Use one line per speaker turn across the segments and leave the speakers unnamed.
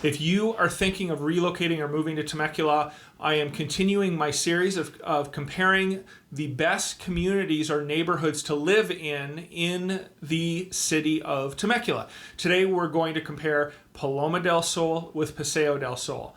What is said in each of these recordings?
If you are thinking of relocating or moving to Temecula, I am continuing my series of comparing the best communities or neighborhoods to live in the city of Temecula. Today we're going to compare Paloma del Sol with Paseo del Sol.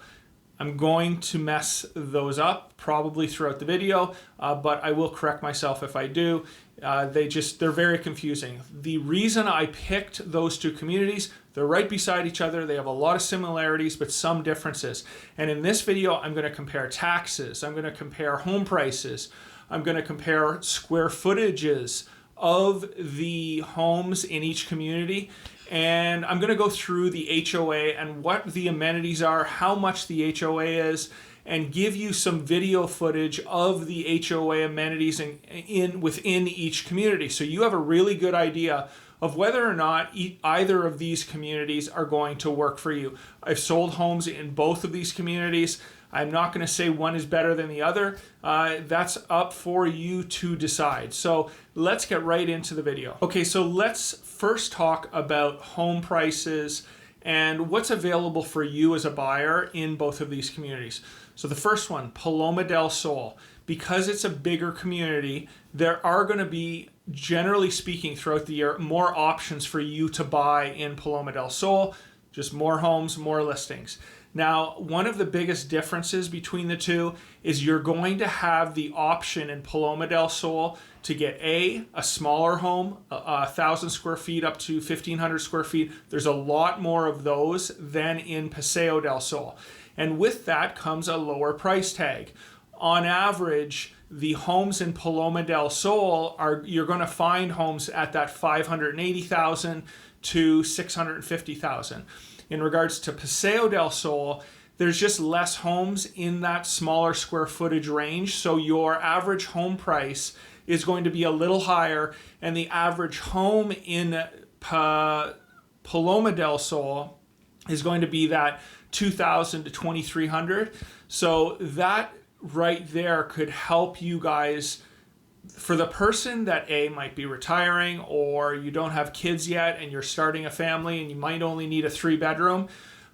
I'm going to mess those up probably throughout the video, but I will correct myself if I do. They're very confusing. The reason I picked those two communities, they're right beside each other. They have a lot of similarities, but some differences. And in this video, I'm going to compare taxes. I'm going to compare home prices. I'm going to compare square footages of the homes in each community. And I'm going to go through the HOA and what the amenities are, how much the HOA is, and give you some video footage of the HOA amenities within each community. So you have a really good idea of whether or not either of these communities are going to work for you. I've sold homes in both of these communities. I'm not going to say one is better than the other. That's up for you to decide. So let's get right into the video. Okay, so let's first talk about home prices and what's available for you as a buyer in both of these communities. So the first one, Paloma del Sol. Because it's a bigger community, there are going to be, generally speaking, throughout the year, more options for you to buy in Paloma del Sol. Just more homes, more listings. Now, one of the biggest differences between the two is you're going to have the option in Paloma del Sol to get a smaller home, 1,000 square feet up to 1,500 square feet. There's a lot more of those than in Paseo del Sol. And with that comes a lower price tag. On average, the homes in Paloma del Sol you're going to find homes at that $580,000 to $650,000. In regards to Paseo del Sol, there's just less homes in that smaller square footage range, so your average home price is going to be a little higher, and the average home in Paloma del Sol is going to be that $2,000 to $2,300. So that right there could help you guys. For the person that might be retiring, or you don't have kids yet and you're starting a family and you might only need a 3-bedroom,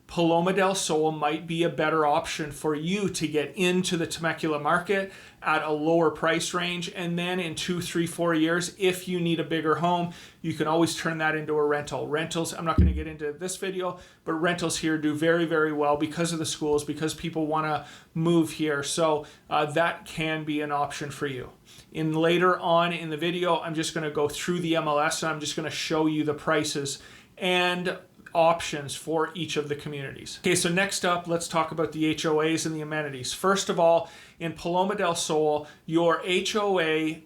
Paloma del Sol might be a better option for you to get into the Temecula market at a lower price range. And then in 2, 3, 4 years, if you need a bigger home, you can always turn that into a rental. Rentals, I'm not going to get into this video, but rentals here do very, very well because of the schools, because people want to move here. So that can be an option for you. Later on in the video, I'm just going to go through the MLS and I'm just going to show you the prices and options for each of the communities. Okay, so next up, let's talk about the HOAs and the amenities. First of all, in Paloma del Sol, your HOA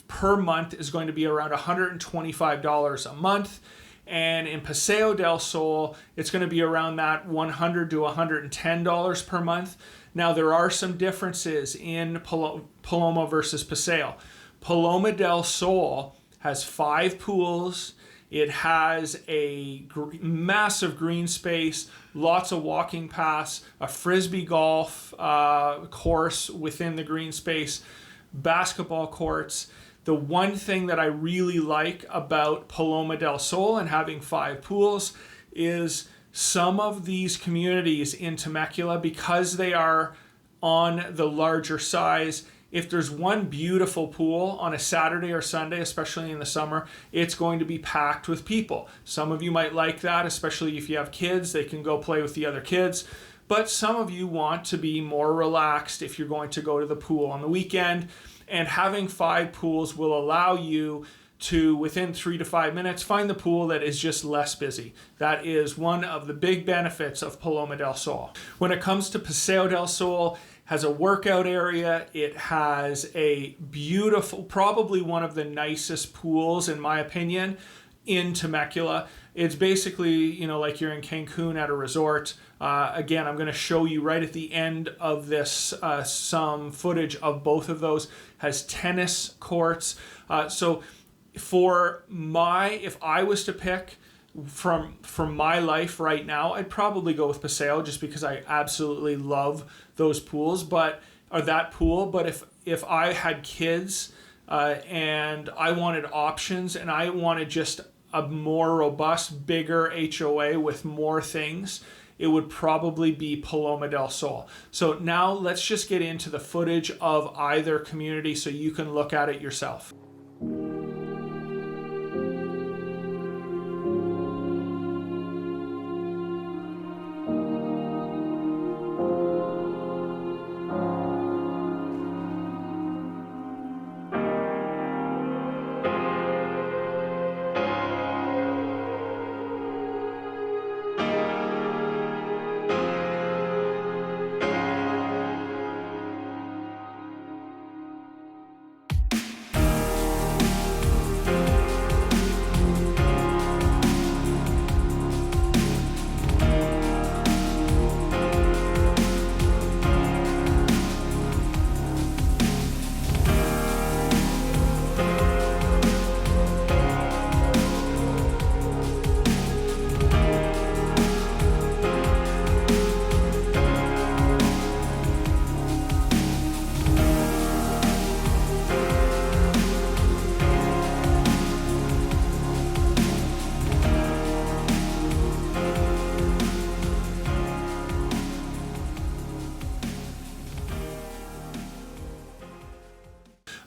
per month is going to be around $125 a month. And in Paseo del Sol, it's going to be around that $100 to $110 per month. Now, there are some differences in Paloma versus Paseo. Paloma del Sol has 5 pools. It has a massive green space, lots of walking paths, a frisbee golf course within the green space, basketball courts. The one thing that I really like about Paloma del Sol and having 5 pools is some of these communities in Temecula, because they are on the larger size, if there's one beautiful pool on a Saturday or Sunday, especially in the summer, it's going to be packed with people. Some of you might like that, especially if you have kids. They can go play with the other kids. But some of you want to be more relaxed if you're going to go to the pool on the weekend. And having 5 pools will allow you to, within 3 to 5 minutes, find the pool that is just less busy. That is one of the big benefits of Paloma del Sol. When it comes to Paseo del Sol, has a workout area. It has a beautiful, probably one of the nicest pools, in my opinion, in Temecula. It's basically, like you're in Cancun at a resort. Again, I'm going to show you right at the end of this some footage of both of those. Has tennis courts. So if I was to pick from my life right now, I'd probably go with Paseo just because I absolutely love those pools, or that pool. But if I had kids and I wanted options and I wanted just a more robust, bigger HOA with more things, it would probably be Paloma del Sol. So now let's just get into the footage of either community so you can look at it yourself.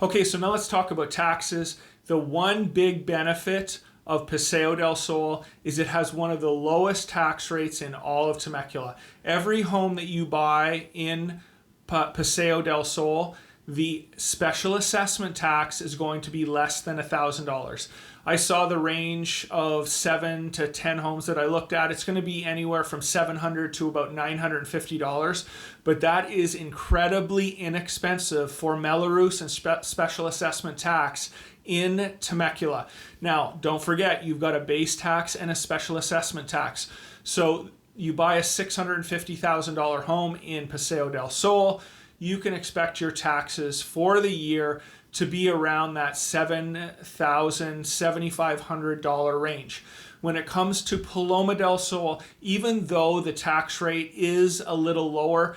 Okay, so now let's talk about taxes. The one big benefit of Paseo del Sol is it has one of the lowest tax rates in all of Temecula. Every home that you buy in Paseo del Sol, the special assessment tax is going to be less than $1,000. I saw the range of 7 to 10 homes that I looked at. It's going to be anywhere from $700 to about $950, but that is incredibly inexpensive for Mello-Roos and special assessment tax in Temecula. Now, don't forget, you've got a base tax and a special assessment tax. So you buy a $650,000 home in Paseo del Sol, you can expect your taxes for the year to be around that $7,000, $7,500 range. When it comes to Paloma del Sol, even though the tax rate is a little lower,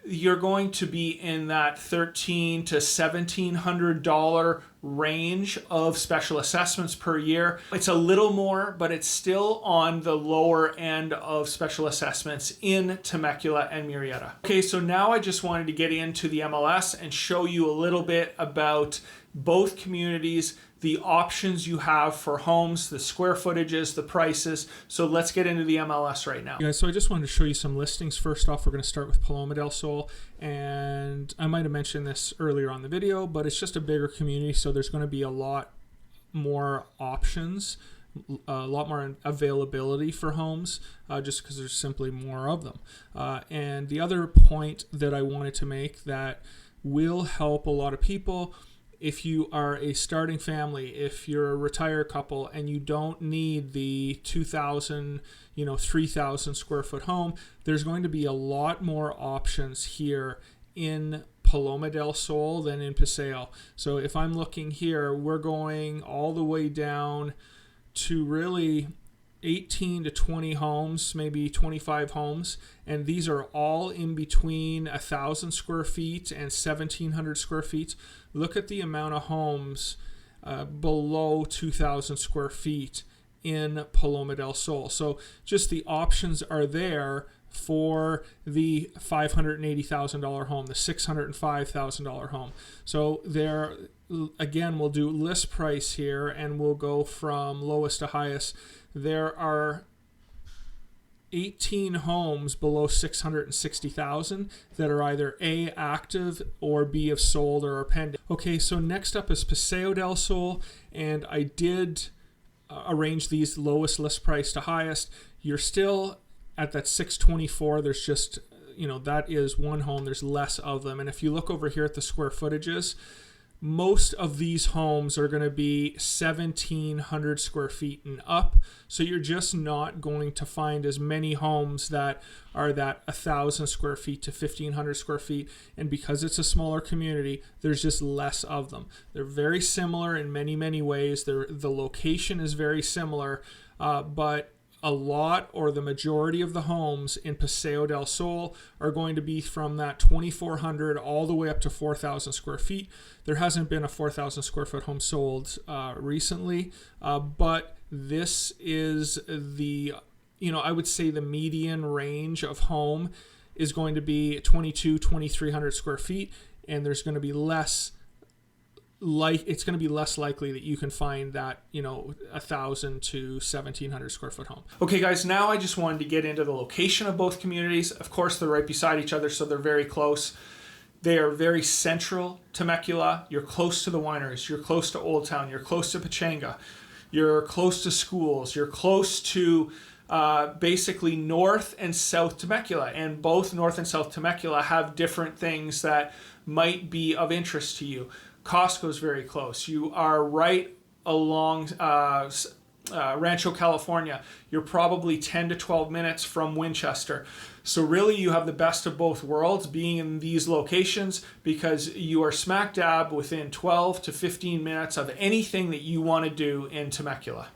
you're going to be in that $1,300 to $1,700 range of special assessments per year. It's a little more, but it's still on the lower end of special assessments in Temecula and Murrieta. Okay, so now I just wanted to get into the MLS and show you a little bit about both communities, the options you have for homes, the square footages, the prices. So let's get into the MLS right now. Yeah, so I just wanted to show you some listings. First off, we're going to start with Paloma del Sol. And I might have mentioned this earlier on the video, but it's just a bigger community, so there's going to be a lot more options, a lot more availability for homes, just because there's simply more of them. And the other point that I wanted to make that will help a lot of people, if you are a starting family, if you're a retired couple and you don't need the 2,000, 3,000 square foot home, there's going to be a lot more options here in Paloma del Sol than in Paseo. So if I'm looking here, we're going all the way down to really 18 to 20 homes, maybe 25 homes, and these are all in between 1,000 square feet and 1,700 square feet. Look at the amount of homes below 2,000 square feet in Paloma del Sol. So just the options are there for the $580,000 home, the $605,000 home. So there, again, we'll do list price here and we'll go from lowest to highest. There are 18 homes below 660,000 that are either A, active, or B, have sold or are pending. Okay, so next up is Paseo del Sol, and I did arrange these lowest list price to highest. You're still at that 624. There's just, that is one home. There's less of them. And if you look over here at the square footages, most of these homes are going to be 1,700 square feet and up. So you're just not going to find as many homes that are that 1,000 square feet to 1,500 square feet. And because it's a smaller community, there's just less of them. They're very similar in many, many ways. The location is very similar, but a lot or the majority of the homes in Paseo del Sol are going to be from that 2,400 all the way up to 4,000 square feet. There hasn't been a 4,000 square foot home sold recently, but this is the I would say the median range of home is going to be 2,300 square feet, and there's going to be it's going to be less likely that you can find that 1,000 to 1,700 square foot home. Okay, guys, now I just wanted to get into the location of both communities. Of course, they're right beside each other, so they're very close. They are very central. Temecula, you're close to the wineries, you're close to Old Town, you're close to Pachanga, you're close to schools, you're close to basically North and South Temecula, and both North and South Temecula have different things that might be of interest to you. Costco's very close. You are right along Rancho California. You're probably 10 to 12 minutes from Winchester. So really you have the best of both worlds being in these locations, because you are smack dab within 12 to 15 minutes of anything that you want to do in Temecula.